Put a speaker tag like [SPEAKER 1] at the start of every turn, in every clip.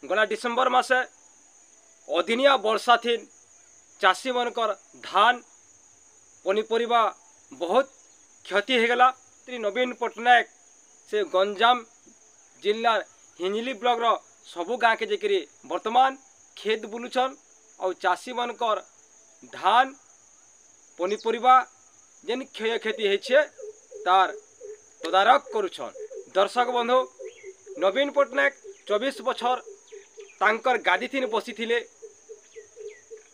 [SPEAKER 1] गला डिसेम्बर मासे अदिनिया वर्षा थी चाषी मनकर धान पनीपरिया बहुत क्षति होगला। श्री नवीन पट्टनायक से गंजाम जिला हिंजली ब्लॉक रो सबु गाँ के जेकरी वर्तमान खेत बुलुछन और चाषी मनकर धान पनीपरिया जेन क्षय क्षति होइछे तार तदारक करुछन। दर्शक बंधु नवीन पट्टनायक 24 बछर तांकर गादी थी बसी थिले।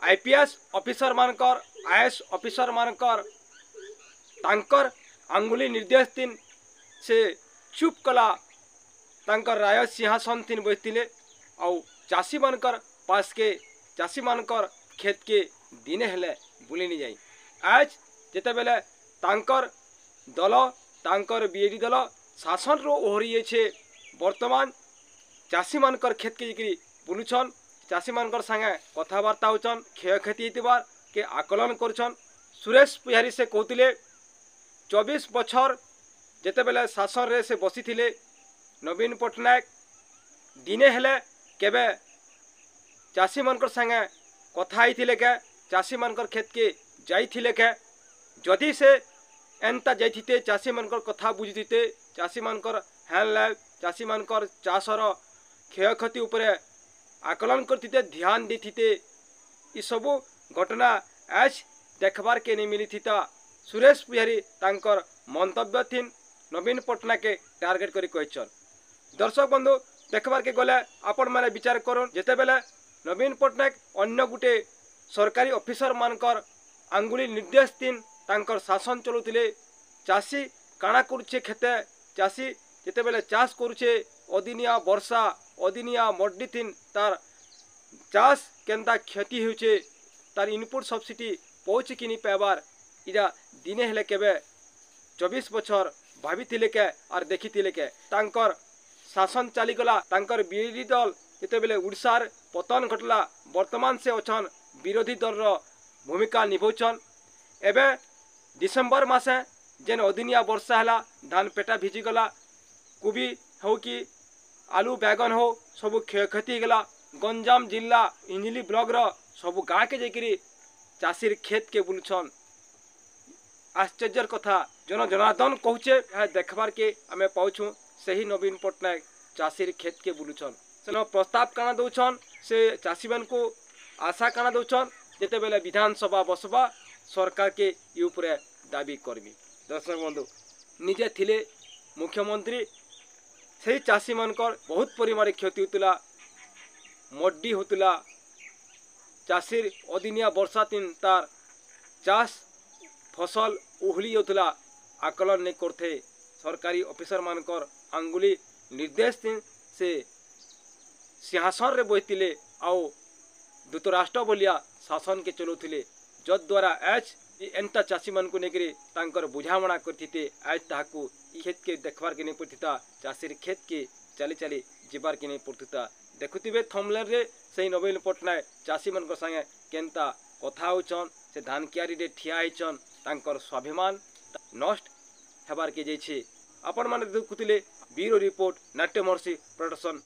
[SPEAKER 1] आईपीएस ऑफिसर मानकर आईएएस ऑफिसर मानकर तांकर अंगुली निर्देश तीन से चुप कला तांकर राय सिंहासन तीन बसथिले और चाषी मानकर पास के चाषी मानकर खेत के दिने हेले बुली नहीं जाई। आज जेते बेले तांकर दल तांकर बीजेडी दल शासन रो ओहरी छे वर्तमान चाषी मानकर खेत के जिकरी बुलुछन चाषी मानकर संगे कथबार्ता होचन क्षय क्षति होतिबार के आकलन करछन। सुरेश पुजारी से कहतिले 24 बछर जेते बेले शासन रे से बसी थिले नवीन पट्टनायक दिने हेले केबे चाषी मानकर संगे कथा हिथिले के चाषी मानकर खेत के जाइथिले के जदि से एंता जाइथिते चाषी मानकर कथा बुझिथिते चाषी मानकर हैंड चाषी मानकर चाषर क्षय क्षति उपरे आकलन करते ध्यान देते ये सबू घटना आज देखबार के नहीं मिली था। सुरेश पुजारी तांकर मंतव्य थी नवीन पट्टनायक के टार्गेट करी कहछन। दर्शक बंधु देखबार के गले आपण माने विचार करन जेते बेले नवीन पट्टनायक अन्य गुटे सरकारी ऑफिसर मानकर अंगुली निर्देश तीन तांकर शासन चलुथिले। चाषी काना करुछे खेते चाषी जेते बेले चाष करुछे अदिनिया वर्षा अदिनिया मड्डी थीन तार चाष केनता क्षति होचे तार इनपुट सब्सिडी पहुँच कि नहीं पाइबार इरा दिने हेले केबे 24 बछर भाभी के और देखी के तांकर शासन चलीगला तांकर विरोधी दल जेते बेले उड़ीसार पतन घटला वर्तमान से अछन विरोधी दल रो भूमिका निभौछन। एबे डिसेम्बर मासे जेन अदिनिया वर्षा हैला धान पेटा भिजिगला कोबी हो कि आलू बैगन हो सबू क्षय क्षति गला। गंजाम जिला इंजिली ब्लॉक रो सबू गाँ के जाकरी चाषीर खेत के बुलछन। आश्चर्यर कथा जन जनार्दन कहूचे देखबार के आमे पाउछु सही नवीन पट्टनायक चाषीर खेत के बुलुछन से प्रस्ताव काना दौछन से चाषी मान को आशा काना दौछन जेते बेले विधानसभा बसबा सरकार के ये उपरे दाबी करबी। दर्शक बंधु निजे थिले मुख्यमंत्री से चाषी मानकर बहुत परिमाण क्षति होता मड्डी होता चाषीर अदिनिया वर्षा तीन तार चाष फसल ओहली होता आकलन नहीं करते सरकारी ऑफिसर मानकर अंगुली निर्देश तीन से सिंहासन रे बसथिले आउ धृतराष्ट्र बोलिया शासन के चलुथिले जद्वारा आज एंता चाषी मान को नेकरी तांकर बुझामणा करथिते आज ताहाकू खेत के देखबार के नहीं पड़ता चाषीर खेत के चली चली जीवार के नहीं पड़ता। देखुथिबे थंबनेल रे सही नवीन पट्टनायक चाषी मान को संगे केनता कथा होचन से धान कियारी रे ठिया होचन तांकर स्वाभिमान नष्ट हेबार के जाइछे। आपण माने देखुथिले ब्यूरो रिपोर्ट नाट्य महर्षि प्रोडक्शन।